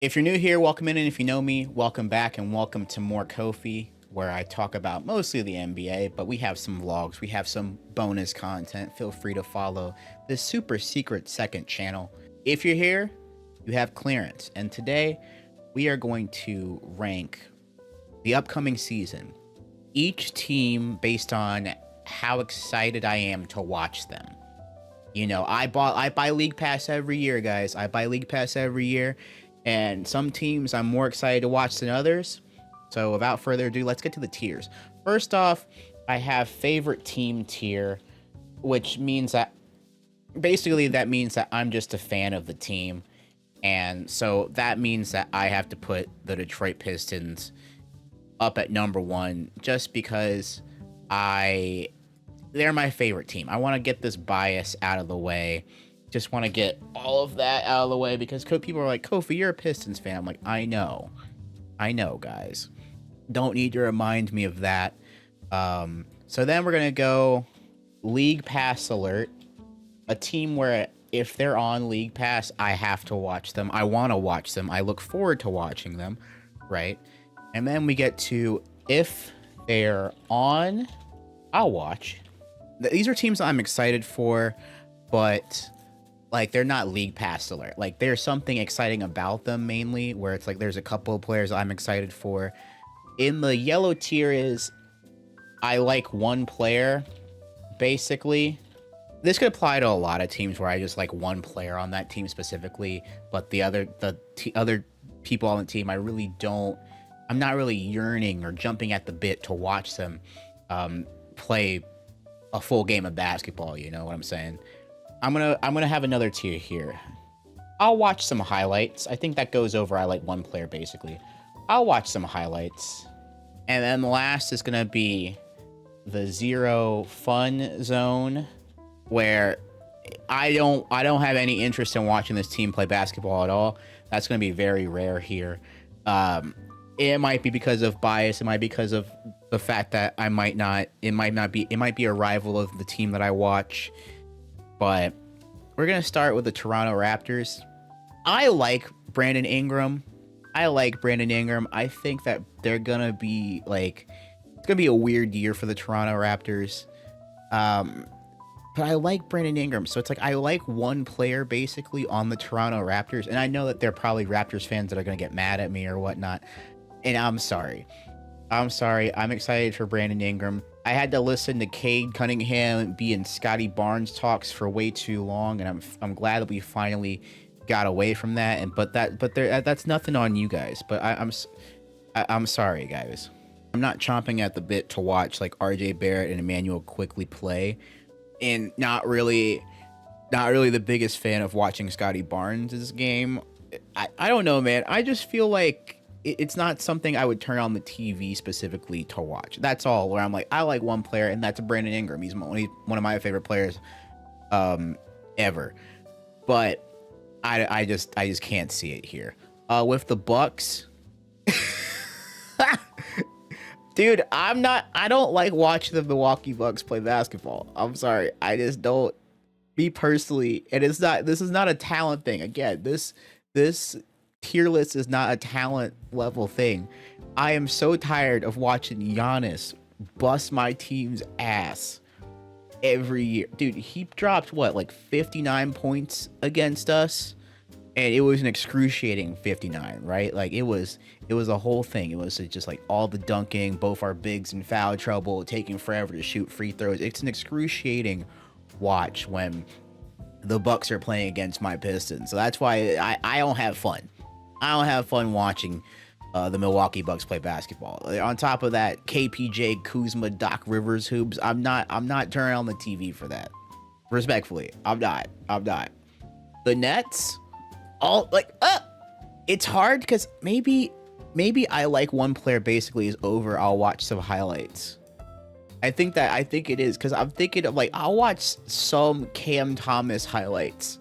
If you're new here, welcome in, and if you know me, welcome back, and welcome to more Kofie, where I talk about mostly the NBA, but we have some vlogs, we have some bonus content. Feel free to follow this super secret second channel. If you're here, you have clearance, and today we are going to rank the upcoming season, each team based on how excited I am to watch them. You know, I buy League Pass every year, guys. I buy League Pass every year. And some teams I'm more excited to watch than others. So without further ado, let's get to the tiers. First off, I have favorite team tier, which means that basically that means that I'm just a fan of the team. And so that means that I have to put the Detroit Pistons up at number one just because they're my favorite team. I want to get this bias out of the way. Just want to get all of that out of the way because people are like, Kofie, you're a Pistons fan. I'm like, I know, guys. Don't need to remind me of that. So then we're going to go League Pass alert. A team where if they're on League Pass, I have to watch them. I want to watch them. I look forward to watching them, right? And then we get to if they're on, I'll watch. These are teams I'm excited for, but like they're not League Pass alert. Like there's something exciting about them mainly where it's like there's a couple of players I'm excited for. In the yellow tier is I like one player basically. This could apply to a lot of teams where I just like one player on that team specifically, but the other people on the team I'm not really yearning or jumping at the bit to watch them play a full game of basketball, you know what I'm saying? I'm gonna have another tier here. I'll watch some highlights. I think that goes over I like one player basically. I'll watch some highlights. And then the last is gonna be the zero fun zone, where I don't have any interest in watching this team play basketball at all. That's gonna be very rare here. It might be because of bias, it might be because of the fact that it might be a rival of the team that I watch. But we're going to start with the Toronto Raptors. I like Brandon Ingram. I think that they're going to be like, it's going to be a weird year for the Toronto Raptors. But I like Brandon Ingram. So it's like, I like one player basically on the Toronto Raptors. And I know that there are probably Raptors fans that are going to get mad at me or whatnot. And I'm sorry. I'm excited for Brandon Ingram. I had to listen to Cade Cunningham be in Scotty Barnes talks for way too long, and I'm glad that we finally got away from that. But that's nothing on you guys. But I'm sorry, guys. I'm not chomping at the bit to watch like RJ Barrett and Emmanuel quickly play, and not really the biggest fan of watching Scotty Barnes' game. I don't know, man. I just feel like it's not something I would turn on the TV specifically to watch. That's all. Where I'm like, I like one player, and that's Brandon Ingram. He's one of my favorite players ever. But I just can't see it here. With the Bucks, dude, I don't like watching the Milwaukee Bucks play basketball. I'm sorry. I just don't. Me personally, and this is not a talent thing. Again, this tier list is not a talent level thing. I am so tired of watching Giannis bust my team's ass every year. Dude, he dropped what, like 59 points against us, and it was an excruciating 59, right? Like it was a whole thing. It was just like all the dunking, both our bigs in foul trouble, taking forever to shoot free throws. It's an excruciating watch when the Bucks are playing against my Pistons. So that's why I don't have fun. I don't have fun watching the Milwaukee Bucks play basketball. On top of that, KPJ, Kuzma, Doc Rivers hoops. I'm not turning on the TV for that. Respectfully, I'm not. The Nets, it's hard because maybe I like one player basically is over. I'll watch some highlights. I think it is because I'm thinking of like I'll watch some Cam Thomas highlights.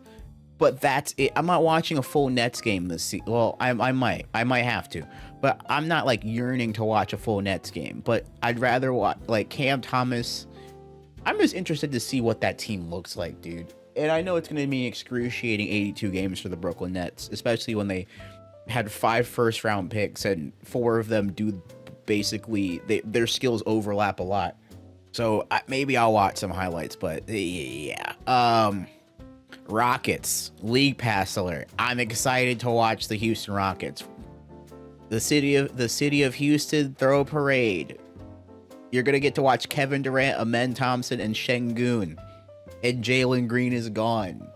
But that's it. I'm not watching a full Nets game this season. Well, I might have to, but I'm not like yearning to watch a full Nets game. But I'd rather watch like Cam Thomas. I'm just interested to see what that team looks like, dude. And I know it's going to be excruciating 82 games for the Brooklyn Nets, especially when they had 5 first-round picks, and 4 of them do basically their skills overlap a lot. So maybe I'll watch some highlights, but yeah. Rockets League Pass alert. I'm excited to watch the Houston Rockets. The city of Houston throw a parade. You're gonna get to watch Kevin Durant, Amen Thompson, and Şengün. And Jalen Green is gone.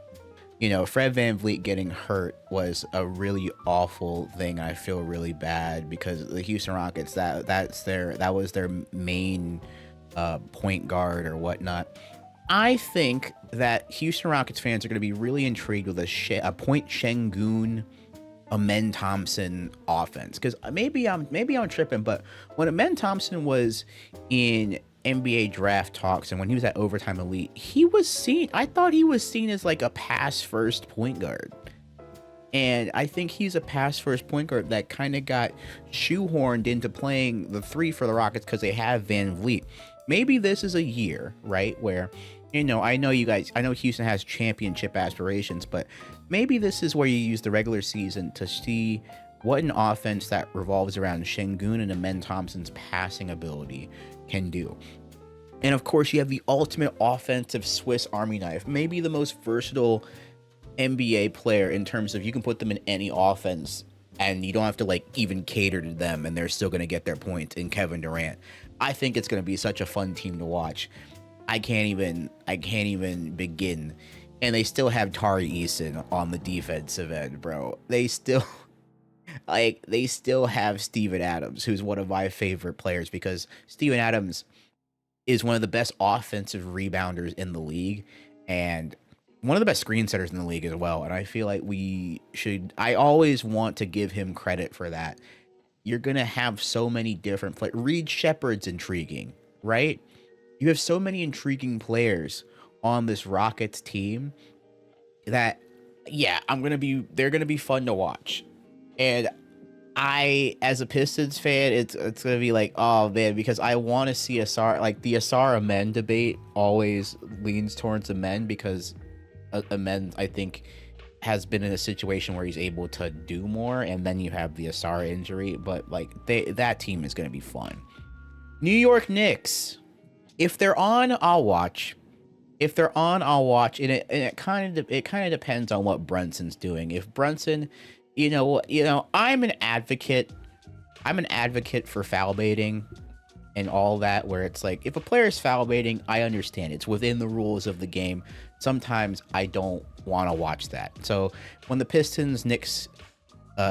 You know, Fred VanVleet getting hurt was a really awful thing. I feel really bad because the Houston Rockets, that was their main point guard or whatnot. I think that Houston Rockets fans are going to be really intrigued with a point Şengün, Amen Thompson offense, because maybe I'm tripping, but when Amen Thompson was in NBA draft talks and when he was at Overtime Elite, I thought he was seen as like a pass first point guard. And I think he's a pass first point guard that kind of got shoehorned into playing the 3 for the Rockets because they have VanVleet. Maybe this is a year, right, where, you know, I know Houston has championship aspirations, but maybe this is where you use the regular season to see what an offense that revolves around Şengün and Amen Thompson's passing ability can do. And of course, you have the ultimate offensive Swiss Army knife, maybe the most versatile NBA player in terms of you can put them in any offense and you don't have to like even cater to them and they're still going to get their points in Kevin Durant. I think it's going to be such a fun team to watch. I can't even begin. And they still have Tari Eason on the defensive end, bro. They still have Steven Adams, who's one of my favorite players because Steven Adams is one of the best offensive rebounders in the league and one of the best screen setters in the league as well. And I feel like I always want to give him credit for that. You're going to have so many different players. Reed Shepherd's intriguing, right? You have so many intriguing players on this Rockets team that, yeah, they're going to be fun to watch. And I, as a Pistons fan, it's going to be like, oh man, because I want to see Asar, like the Asar Amen debate always leans towards Amen because Amen, I think, has been in a situation where he's able to do more, and then you have the Asar injury, but like that team is going to be fun. New York Knicks, if they're on, I'll watch. And it kind of depends on what Brunson's doing. If Brunson, you know, I'm an advocate for foul baiting and all that, where it's like, if a player is foul baiting, I understand it's within the rules of the game. Sometimes I don't want to watch that. So when the Pistons-Knicks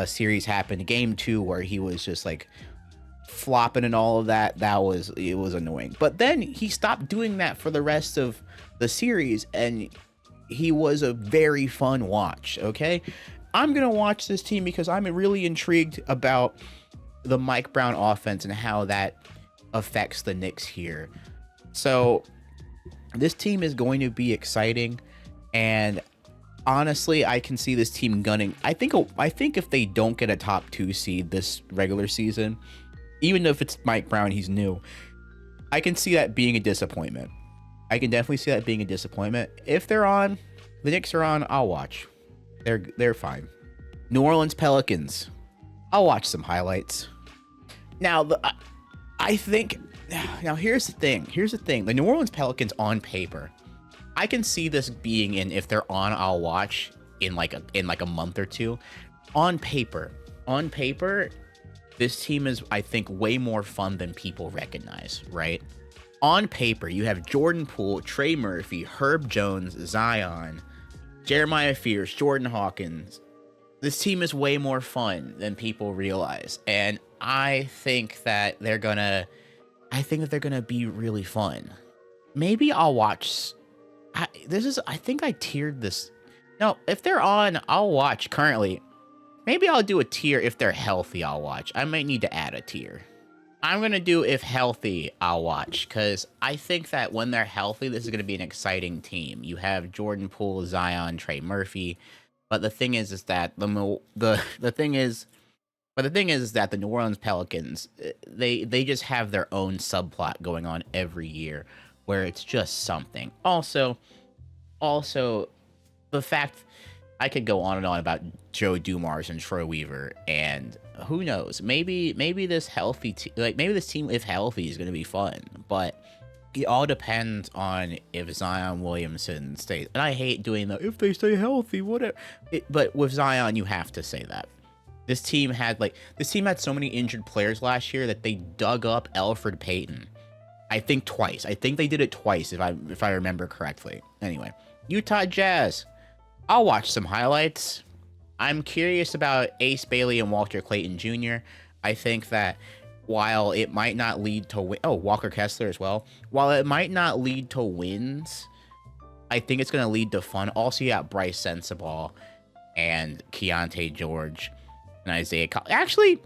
series happened, game 2, where he was just like flopping and all of that, it was annoying. But then he stopped doing that for the rest of the series, and he was a very fun watch. Okay, I'm gonna watch this team because I'm really intrigued about the Mike Brown offense and how that affects the Knicks here. So this team is going to be exciting, and honestly, I can see this team gunning. I think if they don't get a top 2 seed this regular season, even if it's Mike Brown, he's new, I can see that being a disappointment. I can definitely see that being a disappointment. If the Knicks are on, I'll watch. They're fine. New Orleans Pelicans, I'll watch some highlights. Now, I think, now here's the thing. The New Orleans Pelicans on paper, I can see this being if they're on, I'll watch in like a month or two. On paper, this team is, I think, way more fun than people recognize, right? On paper, you have Jordan Poole, Trey Murphy, Herb Jones, Zion, Jeremiah Fears, Jordan Hawkins. This team is way more fun than people realize, and I think that they're gonna be really fun. Maybe I'll watch. I think I tiered this. No, if they're on, I'll watch currently. Maybe I'll do a tier if they're healthy, I'll watch. I might need to add a tier. I'm going to do if healthy, I'll watch, because I think that when they're healthy, this is going to be an exciting team. You have Jordan Poole, Zion, Trey Murphy, but the thing is that the thing is that the New Orleans Pelicans, they just have their own subplot going on every year where it's just something. Also the fact I could go on and on about Joe Dumars and Troy Weaver, and who knows? Maybe this maybe this team, if healthy, is going to be fun. But it all depends on if Zion Williamson stays. And I hate doing that. If they stay healthy, whatever. But with Zion, you have to say that. This team had so many injured players last year that they dug up Elfrid Payton. I think twice. I think they did it twice if I remember correctly. Anyway, Utah Jazz. I'll watch some highlights. I'm curious about Ace Bailey and Walter Clayton Jr. I think that while it might not lead to Walker Kessler as well. While it might not lead to wins, I think it's going to lead to fun. Also, you got Bryce Sensabaugh and Keontae George and Isaiah. Actually,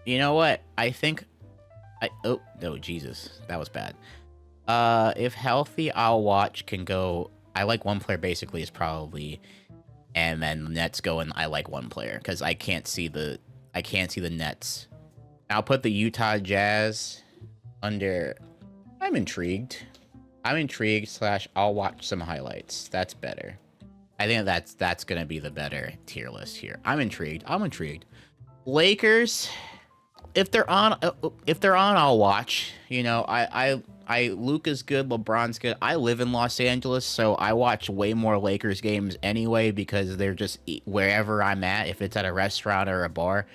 you know what? I think oh no, Jesus, that was bad. If healthy, I'll watch can go. I like one player basically is probably, and then the Nets go and I like one player because I can't see the Nets. I'll put the Utah Jazz under. I'm intrigued. / I'll watch some highlights. That's better. I think that's gonna be the better tier list here. I'm intrigued. Lakers. If they're on, I'll watch. You know, Luka's good, LeBron's good. I live in Los Angeles, so I watch way more Lakers games anyway because they're just wherever I'm at. If it's at a restaurant or a bar,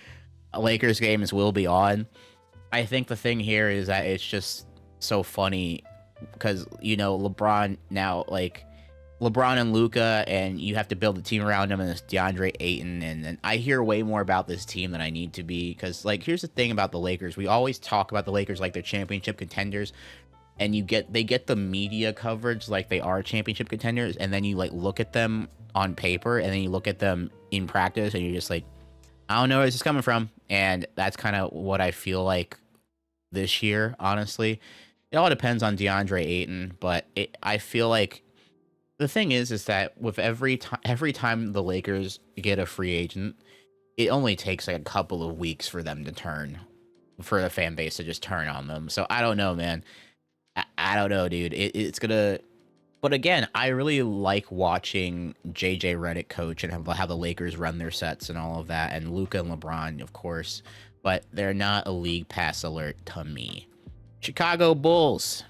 Lakers games will be on. I think the thing here is that it's just so funny because, you know, LeBron and Luka, and you have to build a team around him, and it's DeAndre Ayton, and I hear way more about this team than I need to be because, like, here's the thing about the Lakers. We always talk about the Lakers like they're championship contenders, and they get the media coverage like they are championship contenders, and then you, like, look at them on paper, and then you look at them in practice, and you're just like, I don't know where this is coming from. And that's kind of what I feel like this year, honestly. It all depends on DeAndre Ayton, but I feel like the thing is that with every time the Lakers get a free agent, it only takes like a couple of weeks for them to turn, for the fan base to just turn on them. So I don't know, man. I don't know, dude. It's gonna. But again, I really like watching JJ Redick coach and how the Lakers run their sets and all of that, and Luka and LeBron, of course. But they're not a league pass alert to me. Chicago Bulls.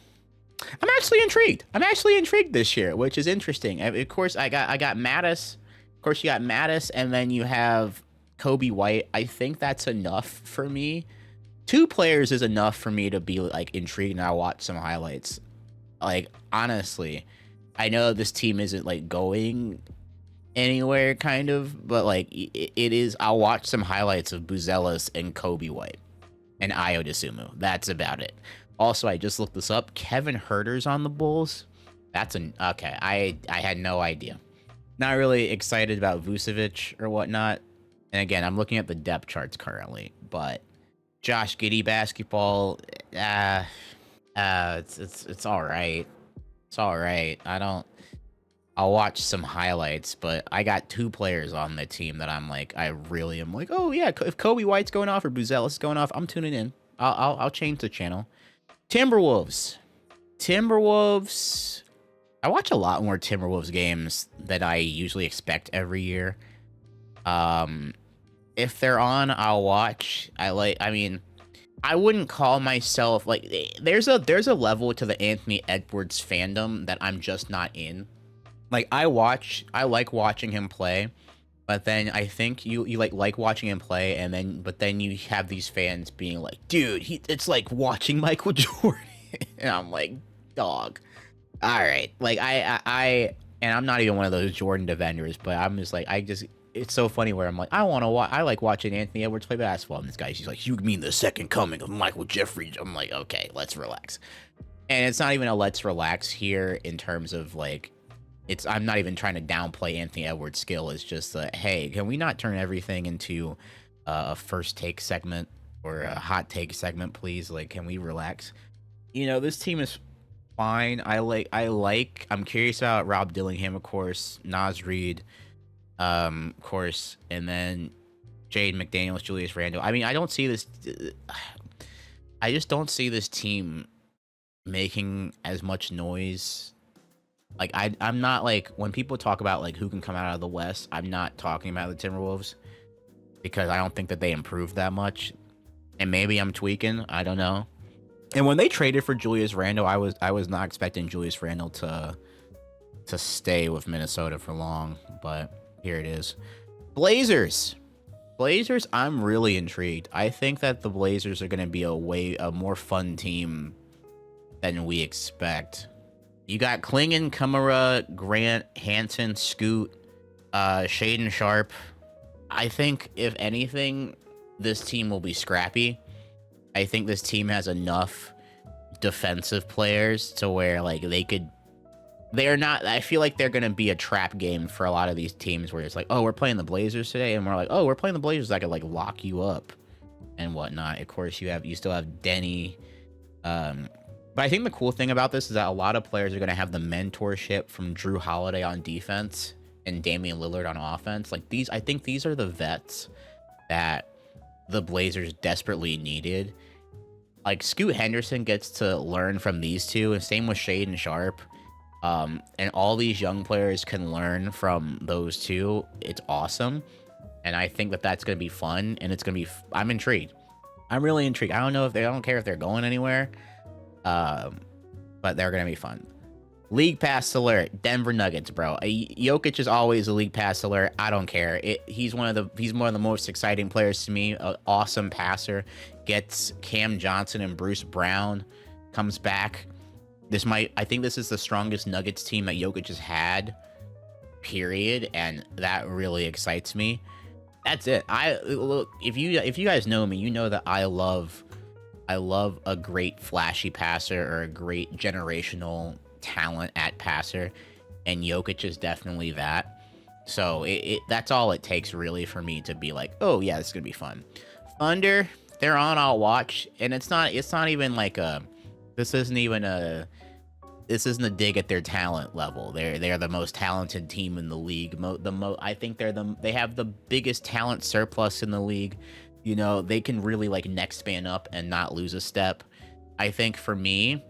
I'm actually intrigued this year, which is interesting. Of course, I got Mattis. Of course, you got Mattis, and then you have Kobe White. I think that's enough for me. 2 players is enough for me to be like intrigued, and I'll watch some highlights. Like, honestly, I know this team isn't like going anywhere, kind of, but like it is. I'll watch some highlights of Buzelis and Kobe White and Ayo Dosunmu. That's about it. Also, I just looked this up. Kevin Huerter's on the Bulls. Okay. I had no idea. Not really excited about Vucevic or whatnot. And again, I'm looking at the depth charts currently, but Josh Giddey basketball, it's all right. It's all right. I'll watch some highlights, but I got 2 players on the team that I really am like, oh yeah, if Kobe White's going off or Buzelis is going off, I'm tuning in. I'll change the channel. Timberwolves. I watch a lot more Timberwolves games than I usually expect every year. If they're on, I'll watch. I wouldn't call myself like there's a level to the Anthony Edwards fandom that I'm just not in. Like I like watching him play, but then I think you like watching him play, but then you have these fans being like, dude, it's like watching Michael Jordan. And I'm like, dog. All right. Like and I'm not even one of those Jordan defenders, but I'm just like, it's so funny where I'm like, I like watching Anthony Edwards play basketball. And this guy, she's like, you mean the second coming of Michael Jeffrey? I'm like, okay, let's relax. And it's not even a let's relax here in terms of like, I'm not even trying to downplay Anthony Edwards' skill. It's just hey, can we not turn everything into a first take segment or a hot take segment, please? Like, can we relax? You know, this team is fine. I'm curious about Rob Dillingham, of course, Naz Reid, of course, and then Jaden McDaniels, Julius Randle. I mean, I just don't see this team making as much noise Like I'm not like when people talk about like who can come out of the West, I'm not talking about the Timberwolves because I don't think that they improved that much. And maybe I'm tweaking, I don't know. And when they traded for Julius Randle, I was not expecting Julius Randle to stay with Minnesota for long, but here it is. Blazers. Blazers, I'm really intrigued. I think that the Blazers are going to be a more fun team than we expect. You got Klingon, Kamara, Grant, Hanson, Scoot, Shaden Sharp. I think if anything, this team will be scrappy. I think this team has enough defensive players to where like they're not. I feel like they're gonna be a trap game for a lot of these teams where it's like, oh, we're playing the Blazers today, and we're like, oh, we're playing the Blazers. I could like lock you up and whatnot. Of course, you still have Denny. But I think the cool thing about this is that a lot of players are gonna have the mentorship from Drew Holiday on defense and Damian Lillard on offense. Like I think these are the vets that the Blazers desperately needed. Like Scoot Henderson gets to learn from these two, and same with Shaden Sharp. And all these young players can learn from those two. It's awesome. And I think that that's going to be fun. And it's going to be, I'm intrigued. I'm really intrigued. I don't care if they're going anywhere. But they're going to be fun. League pass alert. Denver Nuggets, bro. Jokic is always a league pass alert. I don't care. He's one of the most exciting players to me. An awesome passer. Gets Cam Johnson and Bruce Brown. Comes back. I think this is the strongest Nuggets team that Jokic has had, period, and that really excites me. That's it. If you guys know me, you know that I love a great flashy passer or a great generational talent at passer, and Jokic is definitely that. So that's all it takes really for me to be like, oh yeah, this is gonna be fun. Thunder, they're on. I'll watch, and it's not even like this isn't a dig at their talent level. They're the most talented team in the league. I think they have the biggest talent surplus in the league. You know, they can really like next man up and not lose a step. I think for me,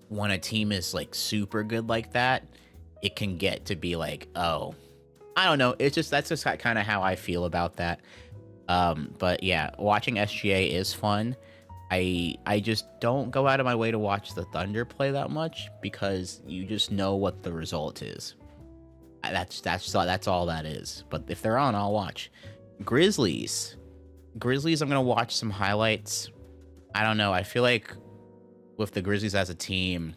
when a team is like super good like that, it can get to be like, oh, I don't know. That's just kind of how I feel about that. But yeah, watching SGA is fun. I just don't go out of my way to watch the Thunder play that much because you just know what the result is. That's all that is. But if they're on, I'll watch. Grizzlies, I'm gonna watch some highlights. I don't know. I feel like with the Grizzlies as a team,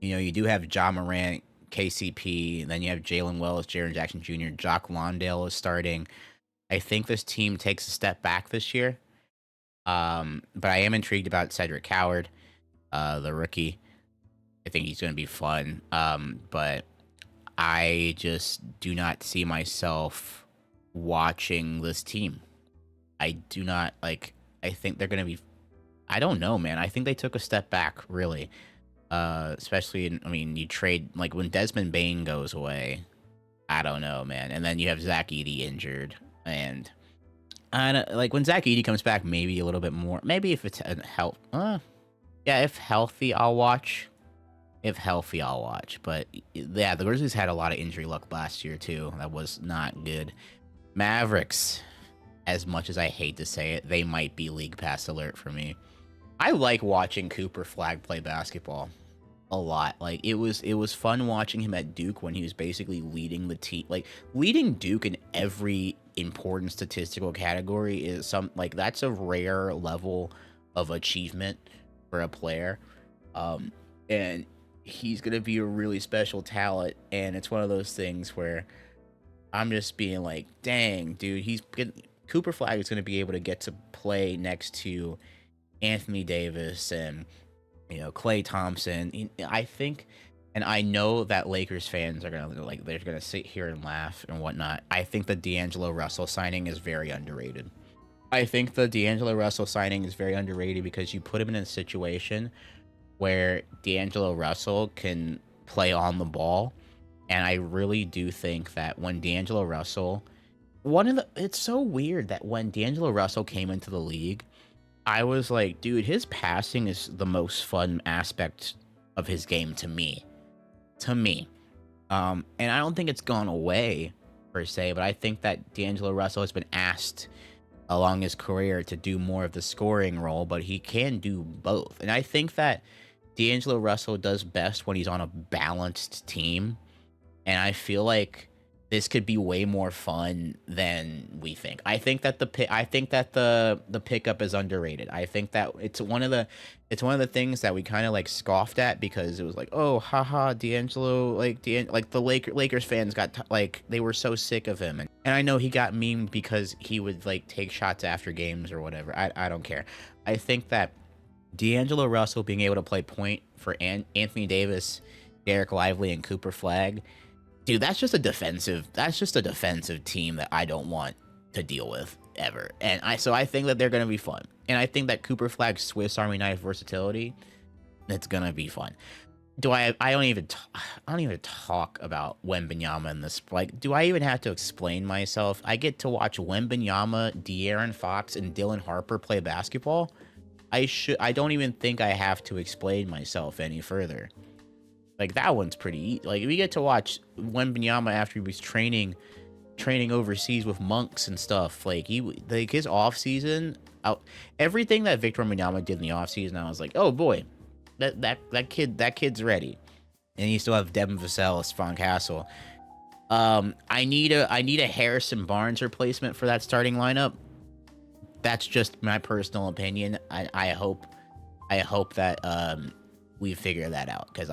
you know, you do have Ja Morant, KCP, and then you have Jalen Wells, Jaren Jackson Jr., Jock Landale is starting. I think this team takes a step back this year. But I am intrigued about Cedric Howard, the rookie. I think he's going to be fun. But I just do not see myself watching this team. I do not like. I think they're going to be. I don't know, man. I think they took a step back, really. Especially, you trade like when Desmond Bane goes away. I don't know, man. And then you have Zach Edey injured, and like when Zach Edey comes back, maybe a little bit more. Maybe if it's health, if healthy, I'll watch. If healthy, I'll watch. But yeah, the Grizzlies had a lot of injury luck last year too. That was not good. Mavericks, as much as I hate to say it, they might be league pass alert for me. I like watching Cooper Flag play basketball a lot. Like it was fun watching him at Duke when he was basically leading the team. Like leading Duke in every important statistical category is that's a rare level of achievement for a player. And he's gonna be a really special talent, and it's one of those things where I'm just being like, dang, dude, Cooper Flag is gonna be able to get to play next to Anthony Davis and Klay Thompson. I think, and I know that Lakers fans are they're gonna sit here and laugh and whatnot. I think the D'Angelo Russell signing is very underrated. Because you put him in a situation where D'Angelo Russell can play on the ball, and I really do think that when D'Angelo Russell, it's so weird that when D'Angelo Russell came into the league, I was like, dude, his passing is the most fun aspect of his game to me. And I don't think it's gone away per se, but I think that D'Angelo Russell has been asked along his career to do more of the scoring role, but he can do both. And I think that D'Angelo Russell does best when he's on a balanced team. And I feel like this could be way more fun than we think. I think that the pickup is underrated. I think that it's one of the things that we kind of like scoffed at because it was like, oh, haha, D'Angelo, like the Lakers fans got like they were so sick of him, and I know he got memed because he would like take shots after games or whatever. I don't care. I think that D'Angelo Russell being able to play point for Anthony Davis, Derek Lively, and Cooper Flag, dude, that's just a defensive team that I don't want to deal with ever. And I think that they're gonna be fun. And I think that Cooper Flag's Swiss Army knife versatility, it's gonna be fun. I don't even talk about Wembanyama in this. Like, do I even have to explain myself? I get to watch Wembanyama, De'Aaron Fox, and Dylan Harper play basketball. I don't even think I have to explain myself any further. Like, that one's pretty like we get to watch Wembanyama after he was training overseas with monks and stuff. Like his off season, everything that Victor Wembanyama did in the off season, I was like, oh boy, that kid's ready. And you still have Devin Vassell, Stephon Castle. I need a Harrison Barnes replacement for that starting lineup. That's just my personal opinion. I hope that we figure that out, because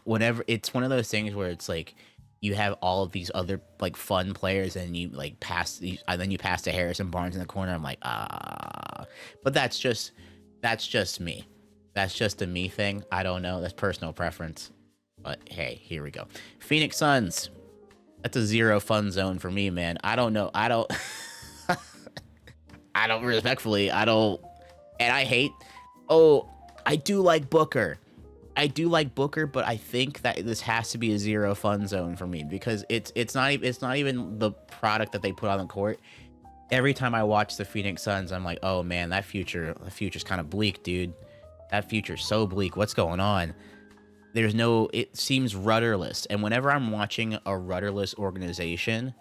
whenever it's one of those things where it's like you have all of these other like fun players and you like and then you pass to Harrison Barnes in the corner. I'm like, but that's just me. That's just a me thing. I don't know. That's personal preference. But hey, here we go. Phoenix Suns. That's a zero fun zone for me, man. I don't know. I don't respectfully. I don't. And I hate. Oh, I do like Booker. But I think that this has to be a zero fun zone for me, because it's not even the product that they put on the court. Every time I watch the Phoenix Suns, I'm like, oh man, the future's kind of bleak, dude. That future's so bleak. What's going on? It seems rudderless. And whenever I'm watching a rudderless organization,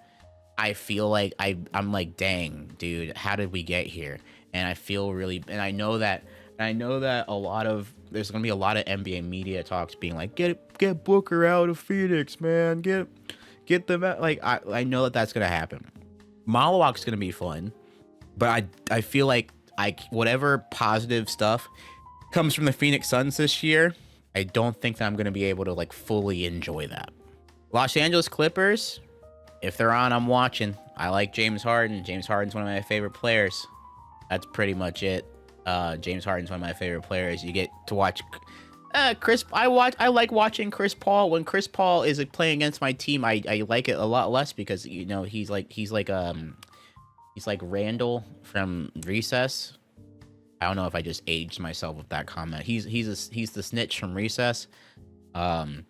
I feel like I'm like, dang, dude, how did we get here? And I feel really, and I know that there's gonna be a lot of NBA media talks being like, get Booker out of Phoenix, man, get them out. Like, I know that that's gonna happen. Malawak's gonna be fun, but I feel like whatever positive stuff comes from the Phoenix Suns this year, I don't think that I'm gonna be able to like fully enjoy that. Los Angeles Clippers, if they're on, I'm watching. I like James Harden. James Harden's one of my favorite players. That's pretty much it. James Harden's one of my favorite players. You get to watch Chris. I like watching Chris Paul. When Chris Paul is like playing against my team, I like it a lot less, because you know he's like Randall from Recess. I don't know if I just aged myself with that comment. He's the snitch from Recess. Okay.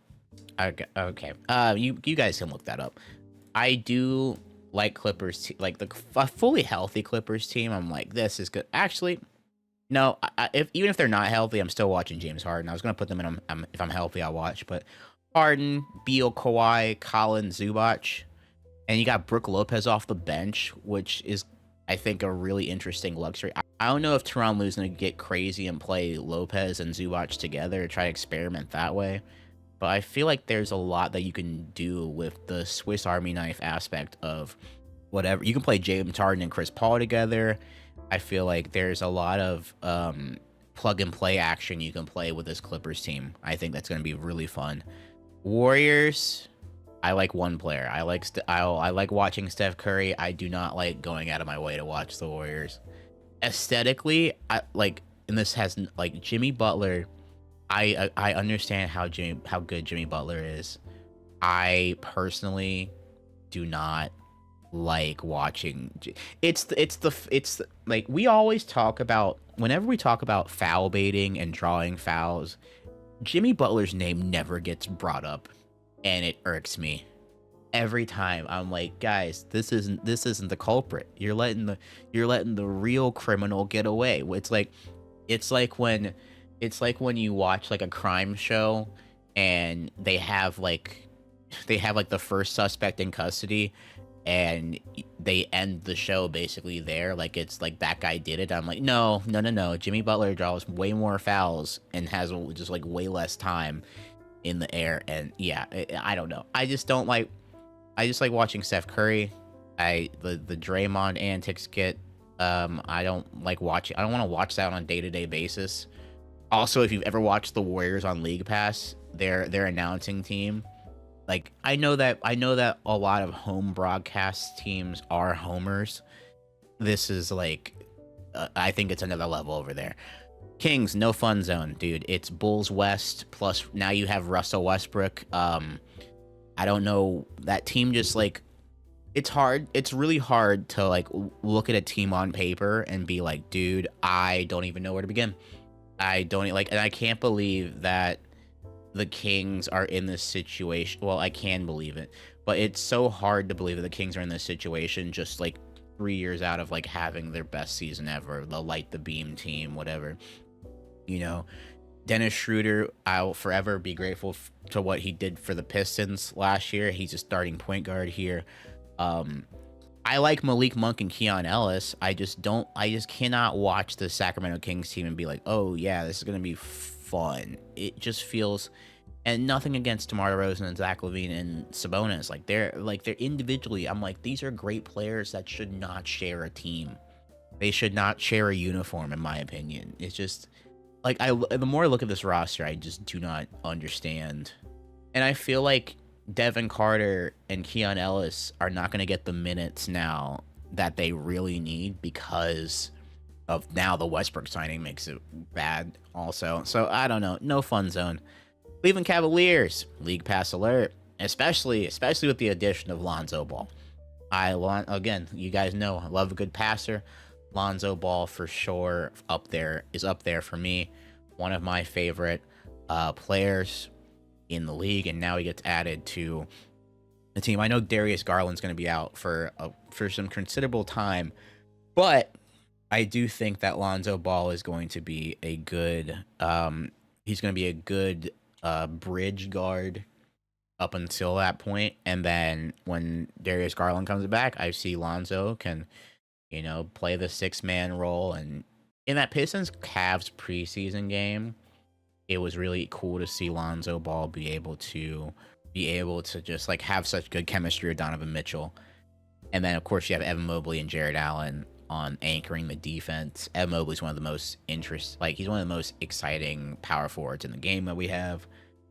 You guys can look that up. I do like Clippers, like a fully healthy Clippers team. I'm like, this is good. Actually, no. Even if they're not healthy, I'm still watching James Harden. I was gonna put them in. If I'm healthy, I'll watch. But Harden, Beal, Kawhi, Collins, Zubac, and you got Brook Lopez off the bench, which is, I think, a really interesting luxury. I don't know if Tyronn Lue's gonna get crazy and play Lopez and Zubac together, try to experiment that way. But I feel like there's a lot that you can do with the Swiss Army knife aspect of whatever. You can play James Harden and Chris Paul together. I feel like there's a lot of plug and play action you can play with this Clippers team. I think that's going to be really fun. Warriors, I like one player. I like watching Steph Curry. I do not like going out of my way to watch the Warriors. Aesthetically, and this has like Jimmy Butler. I understand how good Jimmy Butler is. I personally do not like watching. It's like, we always talk about, whenever we talk about foul baiting and drawing fouls, Jimmy Butler's name never gets brought up, and it irks me every time. I'm like, guys, this isn't the culprit. You're letting the real criminal get away. It's like when you watch like a crime show and they have like they have like the first suspect in custody, and they end the show basically there, like it's like that guy did it. I'm like, no, no, no, no. Jimmy Butler draws way more fouls and has just like way less time in the air, and yeah, I don't know. I just don't like. I just like watching Steph Curry. The Draymond antics get. I don't like watching. I don't want to watch that on a day-to-day basis. Also, if you've ever watched the Warriors on League Pass, their announcing team, like I know that a lot of home broadcast teams are homers. This is like, I think it's another level over there. Kings, no fun zone, dude. It's Bulls West plus now you have Russell Westbrook. I don't know, that team just like, it's hard. It's really hard to like look at a team on paper and be like, dude, I don't even know where to begin. I don't like, and I can't believe that the Kings are in this situation. Well, I can believe it, but it's so hard to believe that the Kings are in this situation just like 3 years out of like having their best season ever, the light the beam team, whatever. You know, Dennis Schroeder, I'll forever be grateful to what he did for the Pistons last year. He's a starting point guard here. I like Malik Monk and Keon Ellis. I just cannot watch the Sacramento Kings team and be like, oh yeah, this is gonna be fun. It just feels, and nothing against DeMar DeRozan and Zach LaVine and Sabonis. They're individually, I'm like, these are great players that should not share a team. They should not share a uniform, in my opinion. It's just like, the more I look at this roster, I just do not understand. And I feel like Devin Carter and Keon Ellis are not going to get the minutes now that they really need because of now the Westbrook signing makes it bad also. So I don't know. No fun zone. Cleveland Cavaliers, League Pass alert, especially with the addition of Lonzo Ball. Again, you guys know I love a good passer. Lonzo Ball for sure is up there for me. One of my favorite players in the league, and now he gets added to the team. I know Darius Garland's going to be out for some considerable time, but I do think that Lonzo Ball is going to be a good bridge guard up until that point, and then when Darius Garland comes back, I see Lonzo can, play the 6-man role. And in that Pistons Cavs preseason game, it was really cool to see Lonzo Ball be able to just like have such good chemistry with Donovan Mitchell. And then of course you have Evan Mobley and Jared Allen on anchoring the defense. Evan Mobley's one of the most he's one of the most exciting power forwards in the game that we have.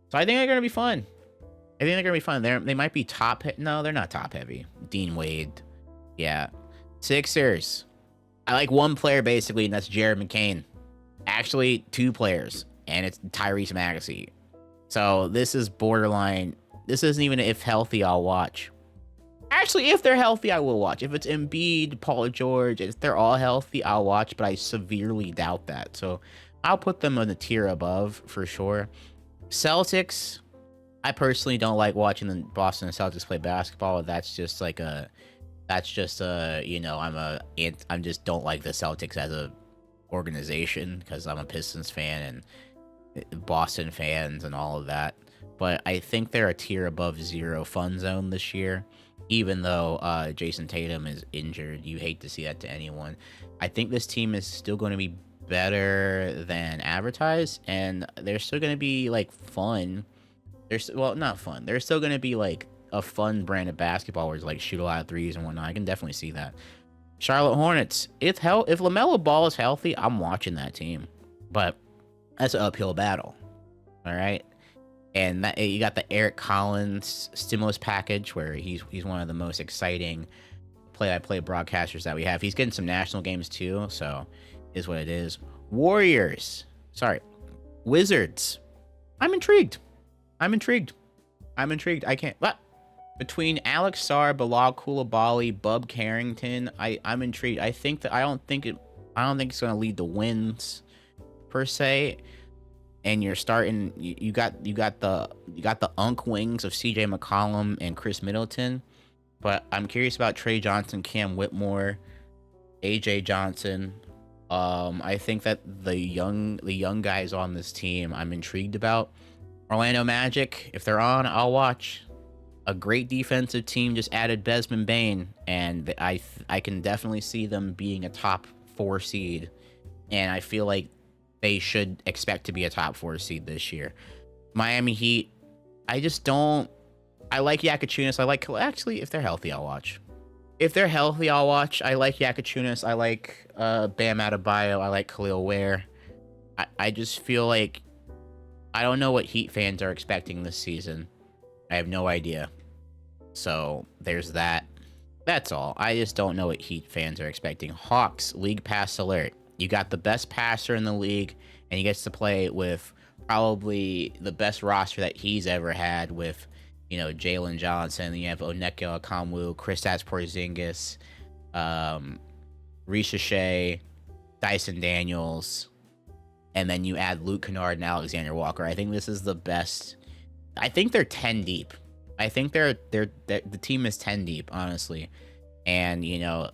So I think they're gonna be fun. They might be no, they're not top heavy. Dean Wade. Yeah. Sixers. I like one player basically, and that's Jared McCain. Actually, 2 players. And it's Tyrese Maxey. So this is borderline. This isn't even if healthy, I'll watch. Actually, if they're healthy, I will watch. If it's Embiid, Paul George, if they're all healthy, I'll watch. But I severely doubt that. So I'll put them on the tier above for sure. Celtics. I personally don't like watching the Boston Celtics play basketball. I just don't like the Celtics as a organization because I'm a Pistons fan and Boston fans and all of that. But I think they're a tier above zero fun zone this year, even though Jason Tatum is injured. You hate to see that to anyone. I think this team is still going to be better than advertised, and they're still going to be like fun. Not fun. They're still going to be like a fun brand of basketball where it's like shoot a lot of threes and whatnot. I can definitely see that. Charlotte Hornets. If LaMelo Ball is healthy, I'm watching that team. But that's an uphill battle. All right. And that, you got the Eric Collins stimulus package where he's one of the most exciting play-by-play broadcasters that we have. He's getting some national games too, so is what it is. Wizards. I'm intrigued. I can't. What? Between Alex Sarr, Bilal Coulibaly, Bub Carrington, I'm intrigued. I don't think it's going to lead to wins per se. And you're starting. You got the Unk wings of C.J. McCollum and Chris Middleton, but I'm curious about Trey Johnson, Cam Whitmore, A.J. Johnson. I think that the young guys on this team I'm intrigued about. Orlando Magic, if they're on, I'll watch. a great defensive team just added Desmond Bain, and I can definitely see them being a top 4 seed, and I feel like they should expect to be a top 4 seed this year. Miami Heat, I just don't. I like Yakachunas. I like, actually, if they're healthy, I'll watch. If they're healthy, I'll watch. I like Yakachunas. I like Bam Adebayo. I like Khalil Ware. I just feel like I don't know what Heat fans are expecting this season. I have no idea. So there's that. That's all. I just don't know what Heat fans are expecting. Hawks, league pass alert. You got the best passer in the league, and he gets to play with probably the best roster that he's ever had with, you know, Jalen Johnson. You have Onyeka Okongwu, Kristaps Porzingis, Ricochet, Dyson Daniels, and then you add Luke Kennard and Alexander Walker. I think this is the best. I think they're 10 deep. I think the team is 10 deep, honestly. And, you know,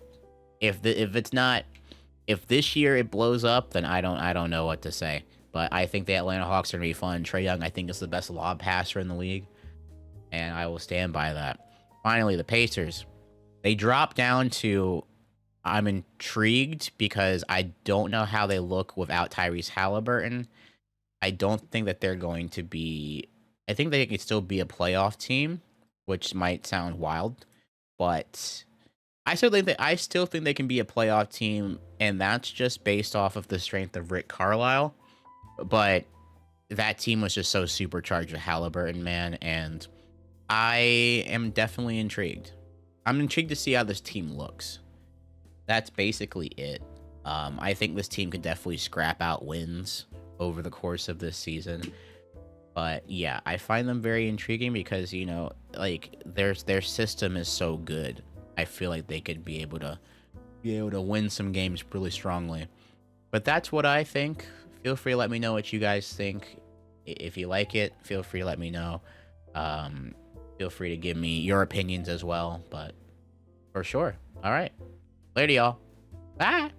if this year it blows up, then I don't know what to say. But I think the Atlanta Hawks are gonna be fun. Trae Young, I think, is the best lob passer in the league, and I will stand by that. Finally, the Pacers. They dropped down to. I'm intrigued because I don't know how they look without Tyrese Halliburton. I don't think that they're going to be. I think they could still be a playoff team, which might sound wild, but I still think they can be a playoff team, and that's just based off of the strength of Rick Carlisle. But that team was just so supercharged with Halliburton, man, and I am definitely intrigued. I'm intrigued to see how this team looks. That's basically it. I think this team could definitely scrap out wins over the course of this season. But yeah, I find them very intriguing because, you know, like their system is so good. I feel like they could be able to win some games really strongly. But that's what I think. Feel free to let me know what you guys think. If you like it, feel free to let me know. Feel free to give me your opinions as well. But for sure. All right. Later, y'all. Bye.